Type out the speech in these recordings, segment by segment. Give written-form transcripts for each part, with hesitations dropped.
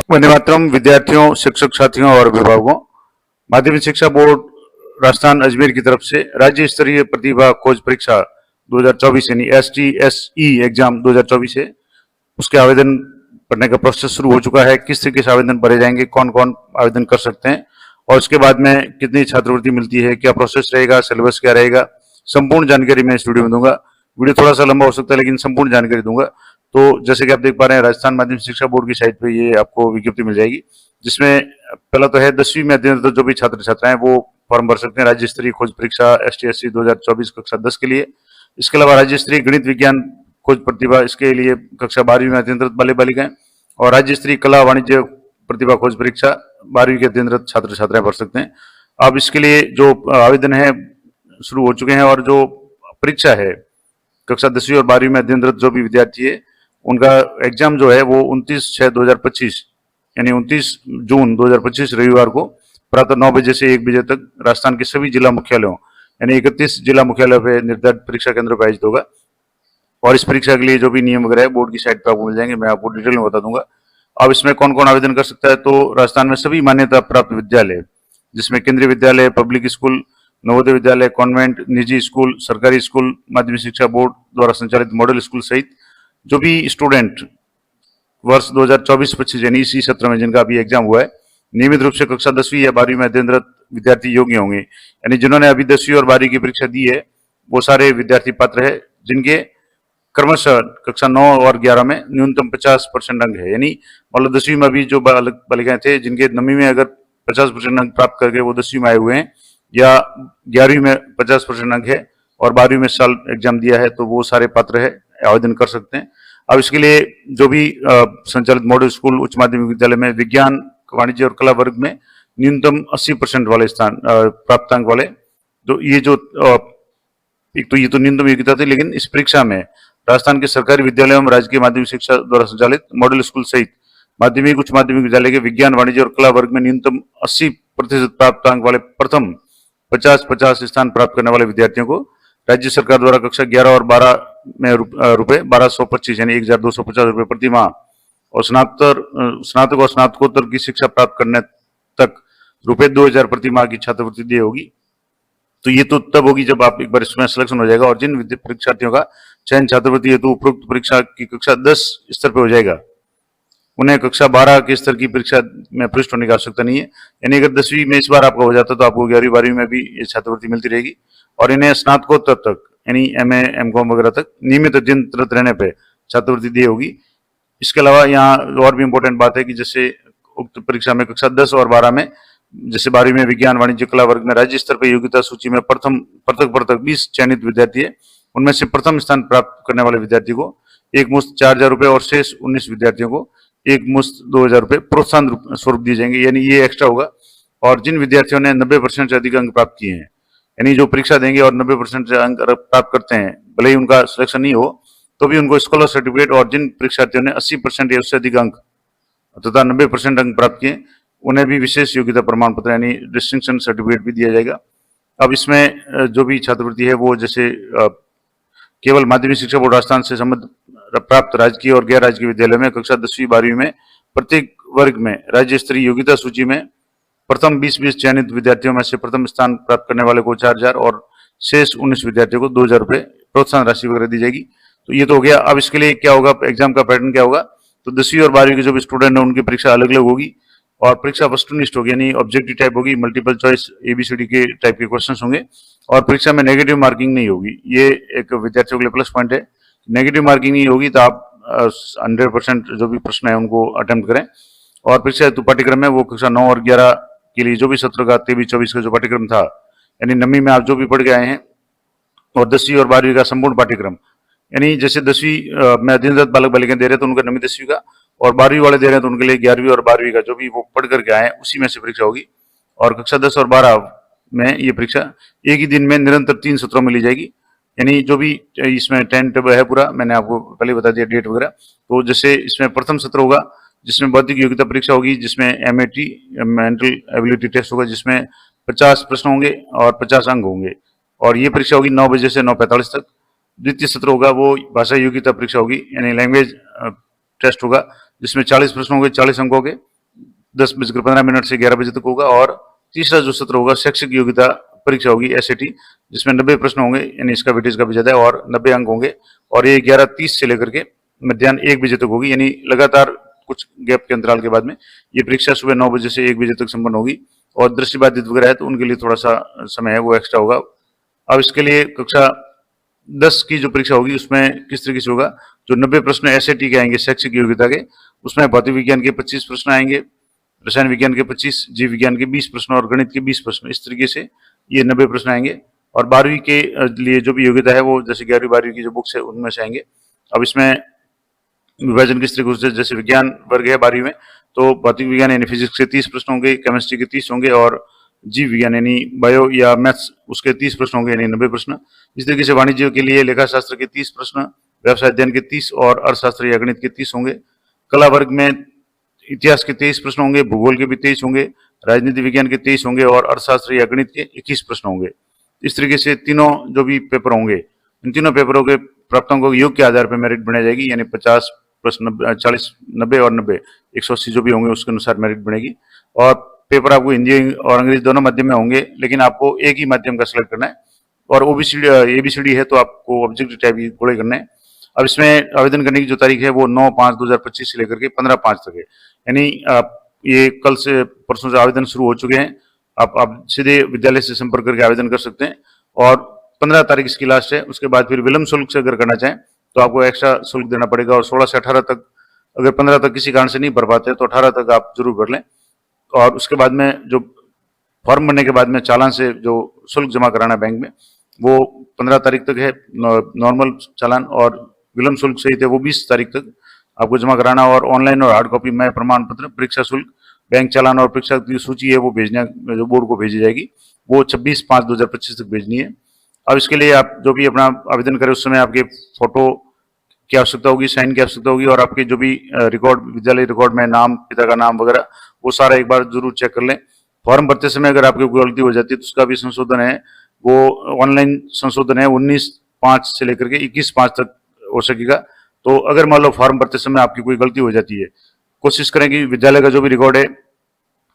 वंदे मातरम। विद्यार्थियों, शिक्षक साथियों और अभिभावकों, माध्यमिक शिक्षा बोर्ड राजस्थान अजमेर की तरफ से राज्य स्तरीय प्रतिभा खोज परीक्षा 2024 यानी STSE एग्जाम 2024 है, उसके आवेदन करने का प्रोसेस शुरू हो चुका है। किस तरीके से आवेदन भरे जाएंगे, कौन कौन आवेदन कर सकते हैं और उसके बाद में कितनी छात्रवृत्ति मिलती है, क्या प्रोसेस रहेगा, सिलेबस क्या रहेगा, संपूर्ण जानकारी मैं इस वीडियो में दूंगा। वीडियो थोड़ा सा लंबा हो सकता है लेकिन संपूर्ण जानकारी दूंगा। तो जैसे कि आप देख पा रहे हैं, राजस्थान माध्यमिक शिक्षा बोर्ड की साइट पे ये आपको विज्ञप्ति मिल जाएगी, जिसमें पहला तो है 10वीं में अध्ययनरत जो भी छात्र छात्राएं वो फॉर्म भर सकते हैं राज्य स्तरीय खोज परीक्षा STSE 2024 कक्षा 10 के लिए। इसके अलावा राज्य स्तरीय गणित विज्ञान खोज प्रतिभा, इसके लिए कक्षा 12वीं में अध्ययनरत बालक बालिकाएं, और राज्य स्तरीय कला वाणिज्य प्रतिभा खोज परीक्षा 12वीं के अध्ययनरत छात्र छात्राएं भर सकते हैं। अब इसके लिए जो आवेदन है शुरू हो चुके हैं और जो परीक्षा है कक्षा 10वीं और 12वीं में अध्ययनरत जो भी विद्यार्थी है उनका एग्जाम जो है वो 29/6/2025 यानी 29 जून 2025 रविवार को प्रातः 9 बजे से 1 बजे तक राजस्थान के सभी जिला मुख्यालयों यानी 31 जिला मुख्यालयों पर निर्धारित परीक्षा केंद्र पर आयोजित होगा। और इस परीक्षा के लिए जो भी नियम वगैरह है बोर्ड की साइट पर आपको मिल जाएंगे, मैं आपको डिटेल में बता दूंगा। अब इसमें कौन कौन आवेदन कर सकता है, तो राजस्थान में सभी मान्यता प्राप्त विद्यालय, जिसमें केंद्रीय विद्यालय, public school, Navodaya Vidyalaya, convent, निजी स्कूल, सरकारी स्कूल, माध्यमिक शिक्षा बोर्ड द्वारा संचालित मॉडल स्कूल सहित जो भी स्टूडेंट वर्ष 2024-25 यानी इसी सत्र में जिनका अभी एग्जाम हुआ है, नियमित रूप से कक्षा 10वीं या 12वीं में अध्ययनरत विद्यार्थी योग्य होंगे। यानी जिन्होंने अभी 10वीं और 12वीं की परीक्षा दी है वो सारे विद्यार्थी पात्र है, जिनके क्रमशः कक्षा 9 और 11 में न्यूनतम 50% अंक है। यानी मतलब 10वीं में अभी जो बालक बालिकाएं थे जिनके 9वीं में अगर 50% अंक प्राप्त करके वो 10वीं में आए हुए हैं या 11वीं में 50% अंक है और 12वीं में साल एग्जाम दिया है, तो वो सारे पात्र है, आवेदन कर सकते हैं। अब इसके लिए जो भी संचालित मॉडल स्कूल उच्च माध्यमिक विद्यालय में विज्ञान, वाणिज्य और कला वर्ग में न्यूनतम 80% वाले स्थान प्राप्तांक वाले, तो ये जो एक तो ये तो न्यूनतम योग्यता थी, लेकिन इस परीक्षा में राजस्थान के सरकारी विद्यालयों में राजकीय माध्यमिक शिक्षा द्वारा संचालित मॉडल स्कूल सहित माध्यमिक उच्च माध्यमिक विद्यालय के विज्ञान, वाणिज्य और कला वर्ग में न्यूनतम 80% प्राप्तांक वाले प्रथम 50-50 स्थान प्राप्त करने वाले विद्यार्थियों को राज्य सरकार द्वारा कक्षा 11 और 12 में रुपए 1225 यानी 1250 रुपए प्रति माह और स्नातक और स्नातकोत्तर की शिक्षा प्राप्त करने तक रुपए 2000 प्रति माह की छात्रवृत्ति दी होगी। तो ये तो तब होगी जब आप एक बार इसमें सिलेक्शन हो जाएगा और जिन परीक्षार्थियों का चयन छात्रवृत्ति हेतु उपरोक्त परीक्षा की कक्षा 10 स्तर पर हो जाएगा, उन्हें कक्षा 12 के स्तर की परीक्षा में प्रविष्ट होने की आवश्यकता नहीं है। यानी अगर 10वीं में इस बार आपका हो जाता तो आपको 11वीं 12वीं में भी ये छात्रवृत्ति मिलती रहेगी और इन्हें स्नातकोत्तर तक यानी MA MCOM वगैरह तक नियमित अध्ययनरत रहने पर छात्रवृत्ति दी होगी। इसके अलावा यहाँ और भी इम्पोर्टेंट बात है कि जैसे उक्त परीक्षा में कक्षा 10 और 12 में, जैसे 12वीं में विज्ञान, वाणिज्य, कला वर्ग में राज्य स्तर पर योग्यता सूची में प्रथम पृथक 20 चयनित विद्यार्थी है, उनमें से प्रथम स्थान प्राप्त करने वाले विद्यार्थी को एक मुश्त 4000 रुपए और शेष 19 विद्यार्थियों को एक मुश्त 2000 रुपए प्रोत्साहन स्वरूप दिए जाएंगे। यानी ये एक्स्ट्रा होगा। और जिन विद्यार्थियों ने 90% से अधिक अंक प्राप्त किए हैं, यानी जो परीक्षा देंगे और 90% से अंक प्राप्त करते हैं, भले ही उनका सिलेक्शन नहीं हो तो भी उनको स्कॉलर सर्टिफिकेट, और जिन परीक्षार्थियों ने 80% या उससे अधिक अंक तथा 90% अंक प्राप्त किए उन्हें भी विशेष योग्यता प्रमाण पत्र यानी डिस्टिंक्शन सर्टिफिकेट भी दिया जाएगा। अब इसमें जो भी छात्रवृत्ति है वो जैसे केवल माध्यमिक शिक्षा बोर्ड राजस्थान से संबद्ध प्राप्त राजकीय और गैर राजकीय विद्यालय में कक्षा 10वीं 12वीं में प्रत्येक वर्ग में राज्य स्तरीय योग्यता सूची में प्रथम 20 चयनित विद्यार्थियों में से प्रथम स्थान प्राप्त करने वाले को 4000 और शेष 19 विद्यार्थियों को 2000 रुपए प्रोत्साहन राशि वगैरह दी जाएगी। तो ये तो हो गया। अब इसके लिए क्या होगा, एग्जाम का पैटर्न क्या होगा, तो 10वीं और 12वीं के जो भी स्टूडेंट है उनकी परीक्षा अलग अलग होगी और परीक्षा वस्तुनिष्ठ होगी, यानी ऑब्जेक्टिव टाइप होगी, मल्टीपल चॉइस ABCD के टाइप के क्वेश्चन होंगे और परीक्षा में नेगेटिव मार्किंग नहीं होगी। ये एक विद्यार्थियों के लिए प्लस पॉइंट है। नेगेटिव मार्किंग नहीं होगी तो आप 100% जो भी प्रश्न है उनको अटेम्प्ट करें। और परीक्षा हेतु पाठ्यक्रम है वो कक्षा 9 और 11 के लिए जो भी सत्र का 23-24 का जो पाठ्यक्रम था, यानी 9वीं में आप जो भी पढ़ के आए हैं, और 10वीं और 12वीं का संपूर्ण पाठ्यक्रम, यानी जैसे 10वीं में अध्ययनरत बालक बालिकाएं दे रहे तो उनका 9वीं 10वीं का, और 12वीं वाले दे रहे हैं तो उनके लिए 11वीं और 12वीं का जो भी वो पढ़ करके आए हैं उसी में से परीक्षा होगी। और कक्षा 10 और 12 में ये परीक्षा एक ही दिन में निरंतर 3 सत्रों में ली जाएगी। यानी जो भी इसमें टाइम टेबल है पूरा, मैंने आपको पहले बता दिया डेट वगैरह। तो जैसे इसमें प्रथम सत्र होगा जिसमें बौद्धिक योग्यता परीक्षा होगी, जिसमें MAT मेंटल एबिलिटी टेस्ट होगा, जिसमें 50 प्रश्न होंगे और 50 अंक होंगे, और ये परीक्षा होगी 9 बजे से 9:45 तक। द्वितीय सत्र होगा वो भाषा योग्यता परीक्षा होगी, यानी लैंग्वेज टेस्ट होगा, जिसमें 40 प्रश्न होंगे, 40 अंकों के, 10:15 से 11 बजे तक होगा। और तीसरा जो सत्र होगा शैक्षिक योग्यता परीक्षा होगी एसएटी, जिसमें 90 प्रश्न होंगे, यानी इसका वेटेज काफी ज्यादा है और 90 अंक होंगे। और ये 11:30 से लेकर के मध्याह्न 1 बजे तक होगी, यानी लगातार कुछ गैप के अंतराल के बाद में ये परीक्षा सुबह 9 बजे से 1 बजे तक संपन्न होगी। और दृष्टिबाधित वगैरह है तो उनके लिए थोड़ा सा समय है वो एक्स्ट्रा होगा। अब इसके लिए कक्षा 10 की जो परीक्षा होगी उसमें किस तरीके से होगा, जो 90 प्रश्न एसएटी के आएंगे शैक्षिक योग्यता के, उसमें भौतिक विज्ञान के 25 प्रश्न आएंगे, रसायन विज्ञान के 25, जीव विज्ञान के 20 प्रश्न और गणित के 20 प्रश्न, इस तरीके से ये 90 प्रश्न आएंगे। और 12वीं के लिए जो भी योग्यता है वो जैसे 11वीं 12वीं की जो बुक्स है उनमें से आएंगे। अब इसमें विभाजन किस तरीके से, जैसे विज्ञान वर्ग है 12वीं में, तो भौतिक विज्ञान यानी फिजिक्स के 30 प्रश्न होंगे, केमिस्ट्री के 30 होंगे और जीव विज्ञान यानी बायो या मैथ्स उसके 30 प्रश्न होंगे, यानी 90 प्रश्न। इस तरीके से वाणिज्य के लिए लेखा शास्त्र के 30 प्रश्न, व्यवसाय अध्ययन के 30 और अर्थशास्त्र या गणित के 30 होंगे। कला वर्ग में इतिहास के 23 प्रश्न होंगे, भूगोल के भी 23 होंगे, राजनीति विज्ञान के 23 होंगे और अर्थशास्त्र या गणित के 21 प्रश्न होंगे। इस तरीके से तीनों जो भी पेपर होंगे, इन तीनों पेपरों के प्राप्तांकों के योग के आधार पर मेरिट बनाई जाएगी, यानी 50 प्रश्न 40 90 और 90 180 जो भी होंगे उसके अनुसार मेरिट बनेगी। और पेपर आपको हिंदी और अंग्रेजी दोनों माध्यम में होंगे, लेकिन आपको एक ही माध्यम का सिलेक्ट करना है। और ओबीसीडी एबीसीडी है तो आपको ऑब्जेक्टिव टाइप ही थोड़े करना है। अब इसमें आवेदन करने की जो तारीख है वो 9/5/2025 से लेकर के 15/5 तक है, यानी ये कल से परसों से आवेदन शुरू हो चुके हैं। आप सीधे विद्यालय से संपर्क करके आवेदन कर सकते हैं और 15 तारीख इसकी लास्ट है। उसके बाद फिर विलम्ब शुल्क से अगर करना चाहें तो आपको एक्स्ट्रा शुल्क देना पड़ेगा। और 16 से 18 तक, अगर 15 तक किसी कारण से नहीं भर पाते तो 18 तक आप जरूर भर लें। और उसके बाद में जो फॉर्म भरने के बाद में चालान से जो शुल्क जमा कराना है बैंक में वो 15 तारीख तक है नॉर्मल चालान, और विलम्ब शुल्क सहित है वो 20 तारीख तक आपको जमा कराना। और ऑनलाइन और हार्ड कॉपी में प्रमाण पत्र, परीक्षा शुल्क, बैंक चालान और परीक्षा की सूची है वो भेजने जो बोर्ड को भेजी जाएगी, वो 26/5/2025 तक भेजनी है। अब इसके लिए आप जो भी अपना आवेदन करें उस समय आपके फोटो की आवश्यकता होगी, साइन की आवश्यकता होगी, और आपके जो भी रिकॉर्ड विद्यालय रिकॉर्ड में नाम, पिता का नाम वगैरह वो सारा एक बार जरूर चेक कर लें। फॉर्म भरते समय अगर आपकी कोई गलती हो जाती है तो उसका भी संशोधन है, वो ऑनलाइन संशोधन है 19/5 से लेकर के 21/5 तक हो सकेगा। तो अगर मान लो फॉर्म भरते समय आपकी कोई गलती हो जाती है, कोशिश करें कि विद्यालय का जो भी रिकॉर्ड है,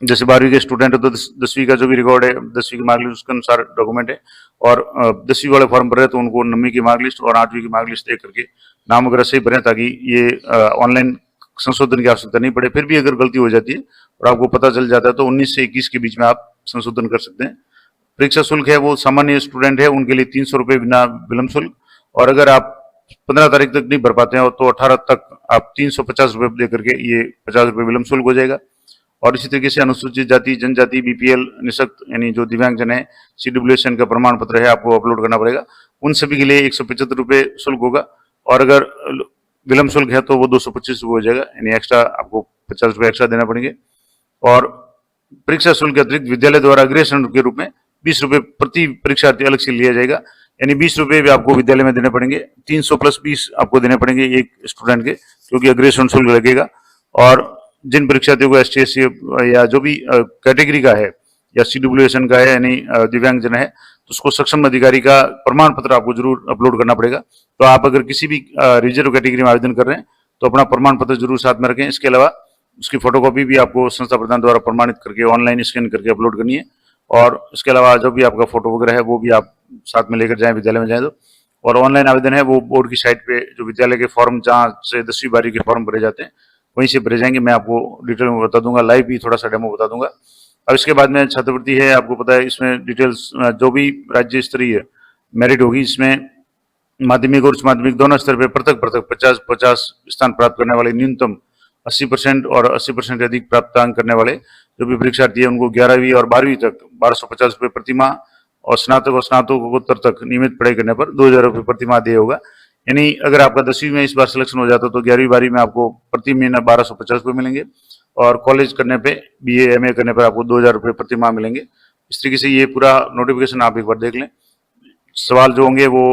जैसे 12वीं के स्टूडेंट है तो 10वीं का जो भी रिकॉर्ड है, 10वीं की मार्कलिस्ट उसके अनुसार डॉक्यूमेंट है। और 10वीं वाले फॉर्म भर रहे हैं तो उनको 9वीं की मार्कलिस्ट और 8वीं की मार्कलिस्ट देख करके नाम वगैरह सही भरें, ताकि ये ऑनलाइन संशोधन की आवश्यकता नहीं पड़े। फिर भी अगर गलती हो जाती है और आपको पता चल जाता है तो 19 से 21 के बीच में आप संशोधन कर सकते हैं। परीक्षा शुल्क है वो सामान्य स्टूडेंट है उनके लिए 300 रुपये बिना विलम्ब शुल्क, और अगर आप 15 तारीख तक नहीं भर पाते हैं तो 18 तक आप 350 रुपये दे करके ये 50 रुपये विलम्ब शुल्क हो जाएगा। और इसी तरीके से अनुसूचित जाति, जनजाति, बीपीएल, निःशक्त यानी जो दिव्यांगजन है, सीडब्ल्यूएसएन का प्रमाण पत्र है आपको अपलोड करना पड़ेगा, उन सभी के लिए 175 रुपये शुल्क होगा। और अगर विलम्ब शुल्क है तो वो 225 रुपये हो जाएगा, यानी एक्स्ट्रा आपको 50 रुपये एक्स्ट्रा देना पड़ेंगे। और परीक्षा शुल्क के अतिरिक्त विद्यालय द्वारा गृह शुल्क के रूप में 20 रुपये प्रति परीक्षार्थी अलग से लिया जाएगा, यानी 20 रुपये भी आपको विद्यालय में देने पड़ेंगे। 300 + 20 आपको देने पड़ेंगे एक स्टूडेंट के, क्योंकि अग्रेशन शुल्क लगेगा। और जिन परीक्षार्थियों को ST SC या जो भी कैटेगरी का है या CWSN का है यानी दिव्यांगजन है, तो उसको सक्षम अधिकारी का प्रमाण पत्र आपको जरूर अपलोड करना पड़ेगा। तो आप अगर किसी भी रिजर्व कैटेगरी में आवेदन कर रहे हैं तो अपना प्रमाण पत्र जरूर साथ में रखें। इसके अलावा उसकी फोटोकॉपी भी आपको संस्था प्रधान द्वारा प्रमाणित करके ऑनलाइन स्कैन करके अपलोड करनी है। और इसके अलावा जो भी आपका फोटो वगैरह है वो भी आप साथ में लेकर जाएं विद्यालय में जाएं तो। और ऑनलाइन आवेदन है वो बोर्ड की साइट पे जो विद्यालय के फॉर्म जहाँ से 10वीं 12वीं के फॉर्म भरे जाते हैं वहीं से भरे जाएंगे। मैं आपको डिटेल में बता दूंगा, लाइव भी थोड़ा सा डेमो बता दूंगा। अब इसके बाद में छात्रवृत्ति है, आपको पता है इसमें डिटेल्स जो भी राज्य स्तरीय मेरिट होगी, इसमें माध्यमिक और उच्च माध्यमिक दोनों स्तर पर पृथक पृथक 50-50 स्थान प्राप्त करने वाले, न्यूनतम 80% और 80% से अधिक प्राप्तांक करने वाले जो भी परीक्षार्थी है उनको 11वीं और 12वीं तक 1250 रुपये प्रति माह, और स्नातक और स्नातकोत्तर तक नियमित पढ़ाई करने पर 2000 रुपये प्रति माह देय होगा। यानी अगर आपका 10वीं में इस बार सिलेक्शन हो जाता तो 11वीं 12वीं में आपको प्रति महीना 1250 रुपये मिलेंगे, और कॉलेज करने पे BA MA करने पर आपको 2000 रुपये प्रति माह मिलेंगे। इस तरीके से ये पूरा नोटिफिकेशन आप एक बार देख लें। सवाल जो होंगे वो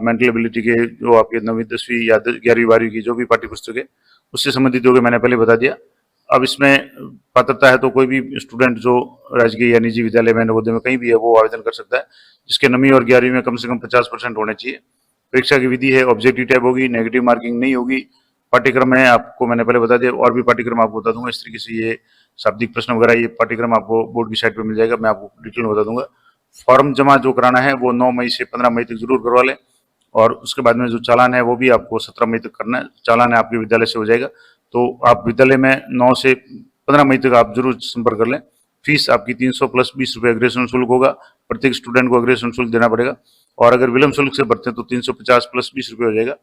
मेंटल एबिलिटी के, जो आपके 9वीं 10वीं या 11वीं 12वीं की जो भी पाठ्य पुस्तक है उससे संबंधित होंगे, मैंने पहले बता दिया। अब इसमें पात्रता है तो कोई भी स्टूडेंट जो राजकीय या निजी विद्यालय में, नवोदय में कहीं भी है वो आवेदन कर सकता है, जिसके 9वीं और 11वीं में कम से कम 50% होने चाहिए। परीक्षा की विधि है ऑब्जेक्टिव टाइप होगी, नेगेटिव मार्किंग नहीं होगी, पाठ्यक्रम है आपको मैंने पहले बता दिया, और भी पाठ्यक्रम आपको बता दूंगा। इस तरीके से ये शाब्दिक प्रश्न वगैरह ये पाठ्यक्रम आपको बोर्ड की साइट पर मिल जाएगा, मैं आपको डिटेल में बता दूंगा। फॉर्म जमा जो कराना है वो 9 मई से 15 मई तक जरूर करवा लें, और उसके बाद में जो चालान है वो भी आपको 17 मई तक करना है। चालान है आपके विद्यालय से हो जाएगा, तो आप विद्यालय में 9 से 15 मई तक आप जरूर संपर्क कर लें। फीस आपकी 300 प्लस 20 रुपये अग्रेसन शुल्क होगा, प्रत्येक स्टूडेंट को अग्रेसन शुल्क देना पड़ेगा, और अगर विलम्ब शुल्क से भरते हैं तो 350 प्लस 20 रुपये हो जाएगा।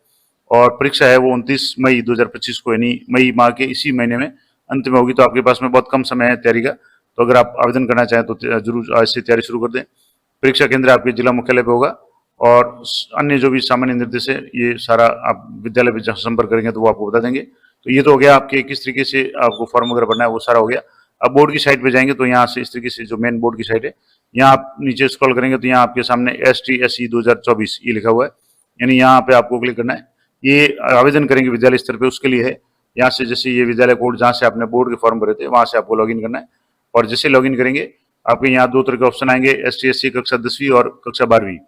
और परीक्षा है वो 29 मई 2025 को, यानी मई माह के इसी महीने में अंत में होगी, तो आपके पास में बहुत कम समय है तैयारी का। तो अगर आप आवेदन करना चाहें तो जरूर आज से तैयारी शुरू कर दें। परीक्षा केंद्र आपके जिला मुख्यालय पे होगा, और अन्य जो भी सामान्य निर्देश है ये सारा आप विद्यालय पे जहाँ संपर्क करेंगे तो वो आपको बता देंगे। तो ये तो हो गया आपके किस तरीके से आपको फॉर्म वगैरह भरना है, वो सारा हो गया। अब बोर्ड की साइट पे जाएंगे तो यहाँ से इस तरीके से जो मेन बोर्ड की साइट है, यहाँ आप नीचे स्क्रॉल करेंगे तो यहाँ आपके सामने STSE 2024 ये लिखा हुआ है, यानी यहाँ पे आपको क्लिक करना है। ये आवेदन करेंगे विद्यालय स्तर पे, उसके लिए है। यहाँ से जैसे ये विद्यालय कोड जहाँ से आपने बोर्ड के फॉर्म भरे थे वहां से आपको लॉगिन करना है, और जैसे लॉगिन करेंगे आपके यहाँ 2 तरह के ऑप्शन आएंगे, STSE कक्षा 10वीं और कक्षा 12वीं।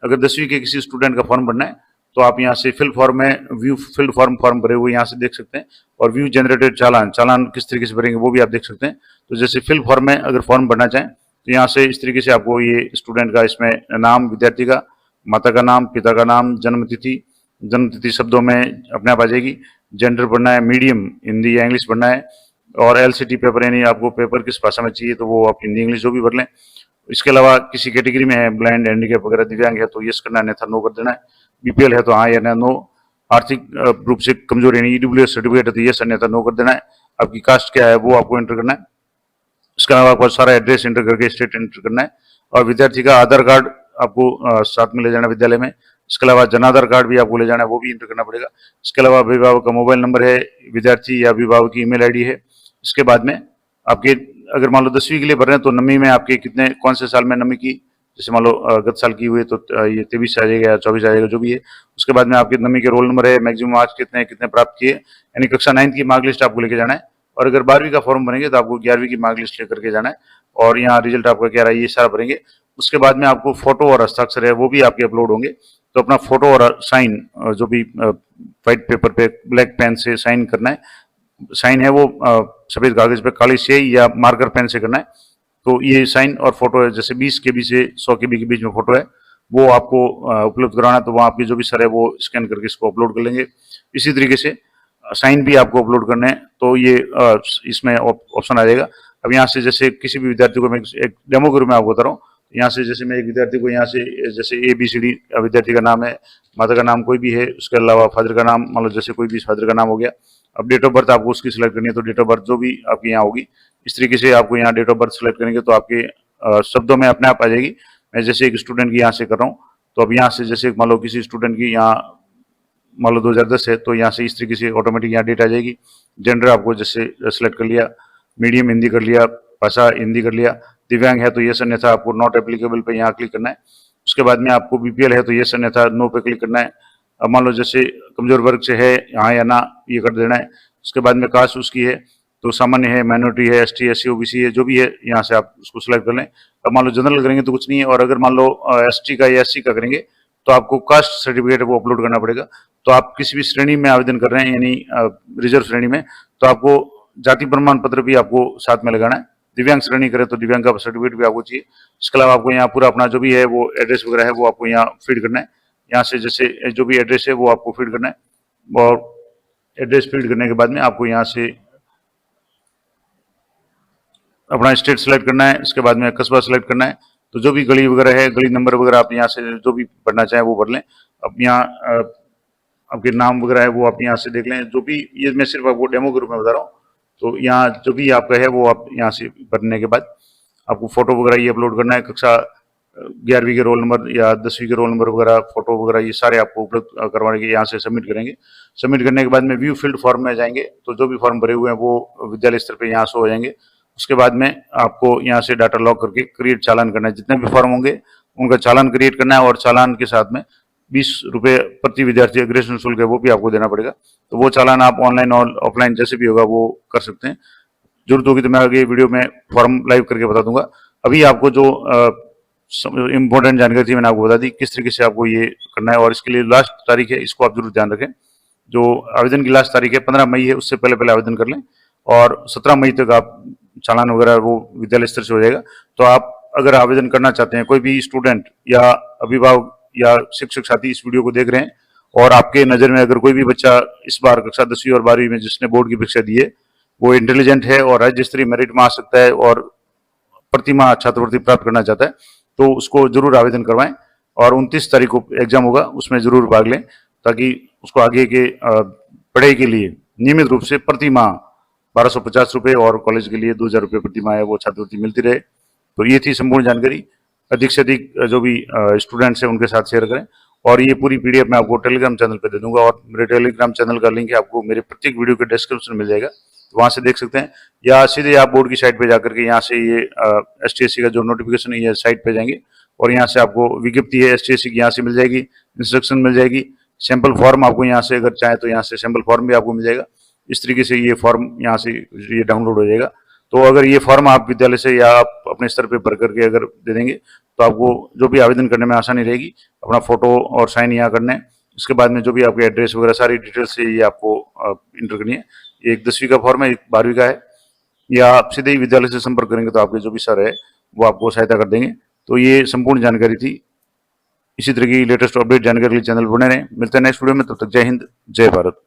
अगर 10वीं के किसी स्टूडेंट का फॉर्म भरना है तो आप यहाँ से फिल फॉर्म में व्यू फिल्ड फॉर्म भरे हुए यहाँ से देख सकते हैं, और व्यू जनरेटेड चालान किस तरीके से भरेंगे वो भी आप देख सकते हैं। तो जैसे फिल फॉर्म में अगर फॉर्म भरना चाहें तो यहाँ से इस तरीके से आपको ये स्टूडेंट का इसमें नाम, विद्यार्थी का, माता का नाम, पिता का नाम, जन्म तिथि शब्दों में अपने आप आ जाएगी। जेंडर भरना है, मीडियम हिंदी या इंग्लिश भरना है, और LCT पेपर यानी आपको पेपर किस भाषा में चाहिए तो वो आप हिंदी इंग्लिश जो भी भर लें। इसके अलावा किसी कैटेगरी में है, ब्लाइंड, हैंडीकैप वगैरह, दिव्यांग है तो यस करना है, अन्यथा नो कर देना है। BPL है तो हाँ या नो, आर्थिक रूप से कमजोर यानी EWS सर्टिफिकेट है तो यस, अन्यथा नो कर देना है। आपकी कास्ट क्या है वो आपको एंटर करना है। इसके अलावा आपको सारा एड्रेस एंटर करके स्टेट एंटर करना है, और विद्यार्थी का आधार कार्ड आपको साथ में ले जाना विद्यालय में। इसके अलावा जनाधार कार्ड भी आपको ले जाना है, वो भी एंटर करना पड़ेगा। इसके अलावा अभिभावक का मोबाइल नंबर है, विद्यार्थी या अभिभावक की ईमेल ID है। इसके बाद में आपके अगर मान लो 10वीं के लिए भर रहे हैं तो नवी में आपके कितने कौन से साल में नवी की, जैसे मान लो गत साल की हुई है तो ये 23 आ जाएगा या 24 आ जाएगा जो भी है। उसके बाद में आपके नवी के रोल नंबर है, मैक्सिमम मार्क्स कितने प्राप्त किए, यानी कक्षा 9 की मार्क लिस्ट आपको लेके जाना है। और अगर 12वीं का फॉर्म भरेंगे तो आपको 11वीं की मार्क लिस्ट लेकर के जाना है, और यहाँ रिजल्ट आपका क्या रहा है ये सारा भरेंगे। उसके बाद में आपको फोटो और हस्ताक्षर है वो भी आपके अपलोड होंगे, तो अपना फोटो और साइन जो भी व्हाइट पेपर पे ब्लैक पेन से साइन करना है। साइन है वो सफेद कागज पे काली स्याही या मार्कर पेन से करना है। तो ये साइन और फोटो है, जैसे 20 KB से 100 KB के बीच में फोटो है वो आपको उपलब्ध कराना है, तो वहाँ आपके जो भी सर है वो स्कैन करके इसको अपलोड कर लेंगे। इसी तरीके से साइन भी आपको अपलोड करने हैं, तो ये इसमें ऑप्शन आ जाएगा। अब यहाँ से जैसे किसी भी विद्यार्थी को मैं एक डेमो के रूप में आपको बता रहा हूँ, यहाँ से जैसे मैं एक विद्यार्थी को यहाँ से जैसे ABCD विद्यार्थी का नाम है, माता का नाम कोई भी है, उसके अलावा फादर का नाम मान लो जैसे कोई भी फादर का नाम हो गया। अब डेट ऑफ बर्थ आपको उसकी सिलेक्ट करनी है, तो डेट ऑफ बर्थ जो भी आपकी यहाँ होगी इस तरीके से आपको यहाँ डेट ऑफ बर्थ सिलेक्ट करेंगे तो आपके शब्दों में अपने आप आ जाएगी। मैं जैसे एक स्टूडेंट की यहाँ से कर रहा हूँ, तो अब यहाँ से जैसे मान लो किसी स्टूडेंट की यहाँ मान लो 2010 है तो यहाँ से इस तरीके से ऑटोमेटिक यहाँ डेट आ जाएगी। जेंडर आपको जैसे सेलेक्ट कर लिया, मीडियम हिंदी कर लिया, भाषा हिंदी कर लिया, दिव्यांग है तो यस, अन्यथा आपको नॉट एप्लीकेबल पे यहाँ क्लिक करना है। उसके बाद में आपको BPL है तो यस, अन्यथा नो पे क्लिक करना है। अब मान लो जैसे कमजोर वर्ग से है हाँ या ना ये कर देना है। उसके बाद में कास्ट उसकी है तो सामान्य है, माइनॉरिटी है, ST SC OBC है जो भी है, यहाँ से आप उसको सिलेक्ट कर लें। अब मान लो जनरल करेंगे तो कुछ नहीं है, और अगर मान लो ST का या SC का करेंगे तो आपको कास्ट सर्टिफिकेट वो अपलोड करना पड़ेगा। तो आप किसी भी श्रेणी में आवेदन कर रहे हैं यानी रिजर्व श्रेणी में, तो आपको जाति प्रमाण पत्र भी आपको साथ में लगाना है। दिव्यांग श्रेणी करें तो दिव्यांग का सर्टिफिकेट भी आपको चाहिए। इसके अलावा आपको यहाँ पूरा अपना जो भी है वो एड्रेस वगैरह है वो आपको यहाँ फीड करना है। यहाँ से जैसे जो भी एड्रेस है वो आपको फीड करना है, और एड्रेस फीड करने के बाद में आपको यहाँ से अपना स्टेट सेलेक्ट करना है। इसके बाद में कस्बा सेलेक्ट करना है, तो जो भी गली वगैरह है, गली नंबर वगैरह आप यहाँ से जो भी भरना चाहें वो भर लें। अब यहाँ आपके नाम वगैरह है वो आप यहाँ से देख लें, जो भी ये मैं सिर्फ आपको डेमो के रूप में बता रहा हूँ। तो यहाँ जो भी आपका है वो आप यहाँ से भरने के बाद आपको फोटो वगैरह ये अपलोड करना है। कक्षा 11वीं के रोल नंबर या 10वीं के रोल नंबर वगैरह, फोटो वगैरह ये सारे आपको उपलब्ध करवाने के यहाँ से सबमिट करेंगे। सबमिट करने के बाद में व्यू फील्ड फॉर्म में जाएंगे, तो जो भी फॉर्म भरे हुए हैं वो विद्यालय स्तर पर यहाँ शो हो जाएंगे। उसके बाद में आपको यहाँ से डाटा लॉग करके क्रिएट चालान करना है। जितने भी फॉर्म होंगे उनका चालान क्रिएट करना है, और चालान के साथ में 20 रुपये प्रति विद्यार्थी अग्रेसन शुल्क है वो भी आपको देना पड़ेगा। तो वो चालान आप ऑनलाइन और ऑफलाइन जैसे भी होगा वो कर सकते हैं। जरूरत होगी तो मैं आगे वीडियो में फॉर्म लाइव करके बता दूंगा। अभी आपको जो इम्पोर्टेंट जानकारी थी मैंने आपको बता दी किस तरीके से आपको ये करना है, और इसके लिए लास्ट तारीख है, इसको आप जरूर ध्यान रखें। जो आवेदन की लास्ट तारीख है 15 मई है, उससे पहले पहले आवेदन कर लें और 17 मई तक आप चालान वगैरह वो विद्यालय स्तर से हो जाएगा। तो आप अगर आवेदन करना चाहते हैं, कोई भी स्टूडेंट या अभिभावक या शिक्षक साथी इस वीडियो को देख रहे हैं और आपके नज़र में अगर कोई भी बच्चा इस बार कक्षा 10वीं और 12वीं में जिसने बोर्ड की परीक्षा दी है वो इंटेलिजेंट है और राज्य स्तरीय मेरिट में आ सकता है और प्रतिमाह छात्रवृत्ति प्राप्त करना चाहता है, तो उसको जरूर आवेदन करवाएं और 29 तारीख को एग्जाम होगा, उसमें जरूर भाग लें ताकि उसको आगे के पढ़ाई के लिए नियमित रूप से प्रति माह 1250 रुपये और कॉलेज के लिए 2000 रुपये प्रति माह है वो छात्रवृत्ति मिलती रहे। तो ये थी संपूर्ण जानकारी। अधिक से अधिक जो भी स्टूडेंट्स हैं उनके साथ शेयर करें और ये पूरी पीडीएफ मैं आपको टेलीग्राम चैनल पे दे दूंगा और मेरे टेलीग्राम चैनल का लिंक आपको मेरे प्रत्येक वीडियो के डिस्क्रिप्शन में मिल जाएगा, तो वहां से देख सकते हैं या सीधे आप बोर्ड की साइट पे जाकर के यहाँ से ये एसटीएससी का जो नोटिफिकेशन है ये साइट पे जाएंगे और यहाँ से आपको विज्ञप्ति है एसटीएससी की यहाँ से मिल जाएगी, इंस्ट्रक्शन मिल जाएगी, सैंपल फॉर्म आपको यहाँ से अगर चाहें तो यहाँ से सैंपल फॉर्म भी आपको मिल जाएगा। इस तरीके से ये फॉर्म यहाँ से ये डाउनलोड हो जाएगा। तो अगर ये फॉर्म आप विद्यालय से या आप अपने स्तर पे भर करके अगर दे देंगे तो आपको जो भी आवेदन करने में आसानी रहेगी। अपना फोटो और साइन यहाँ करना है, इसके बाद में जो भी आपके एड्रेस वगैरह सारी डिटेल्स है ये आपको इंटर करनी है। एक 10वीं का फॉर्म है, एक 12वीं का है, या आप सीधे ही विद्यालय से संपर्क करेंगे तो आपके जो भी सर है वो आपको सहायता कर देंगे। तो ये संपूर्ण जानकारी थी। इसी तरह की लेटेस्ट अपडेट जानकारी के लिए चैनल बने रहें। मिलते हैं नेक्स्ट वीडियो में, तब तक जय हिंद, जय भारत।